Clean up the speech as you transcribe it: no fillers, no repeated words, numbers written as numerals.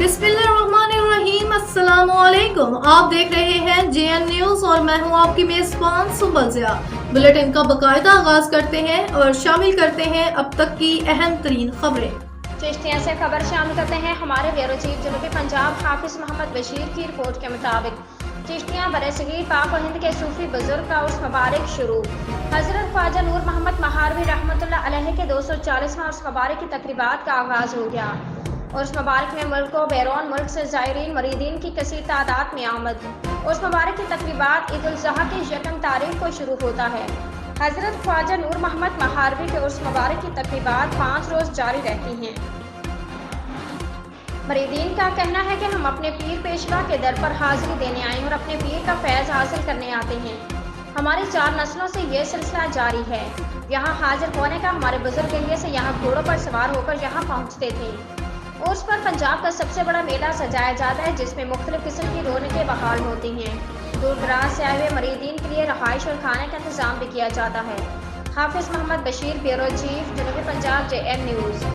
बिस्मिल्लाहिर्रहमानिर्रहीम, अस्सलामुअलैकुम। आप देख रहे हैं JN न्यूज और मैं हूं आपकी मेजबान सुबह ज़िया। बुलेटिन का बाकायदा आगाज करते हैं और शामिल करते हैं अब तक की अहम तरीन खबरें। चिश्तिया से खबर शामिल करते हैं हमारे ब्यूरो चीफ जनूबी पंजाब हाफिज मोहम्मद बशीर की रिपोर्ट के मुताबिक चिश्तिया बरसगीर पाक और हिंद के सूफी बुजुर्ग का उर्स मुबारक शुरू। हजरत ख्वाजा नूर मोहम्मद महारवी रहमतुल्लाह अलैह के 240वां उर्स मुबारक की तकरीबात का आगाज हो गया। उर्स मुबारक में मुल्क व बैरून मुल्क से ज़ायरीन मरीदीन की कसीर तादाद में आमद। उर्स मुबारक की तकरीबात ईद उल ज़ुहा की 1 तारीख को शुरू होता है। हजरत ख्वाजा नूर मोहम्मद महारवी के उर्स मुबारक की तकरीबात 5 रोज़ जारी रहती हैं। मरीदीन का कहना है कि हम अपने पीर पेशवा के दर पर हाजिरी देने आए और अपने पीर का फैज़ हासिल करने आते हैं। हमारी 4 नस्लों से ये सिलसिला जारी है। यहाँ हाजिर होने का हमारे बुजुर्ग इंडिया से यहाँ घोड़ों पर सवार होकर यहाँ पहुँचते थे। उर्स पर पंजाब का सबसे बड़ा मेला सजाया जाता है जिसमें मुख्तलिफ किस्म की रौनकें बहाल होती हैं। दूर दराज से आए हुए मरीदीन के लिए रहाइश और खाने का इंतजाम भी किया जाता है। हाफिज मोहम्मद बशीर, ब्यूरो चीफ, जनूबी पंजाब, JN न्यूज़।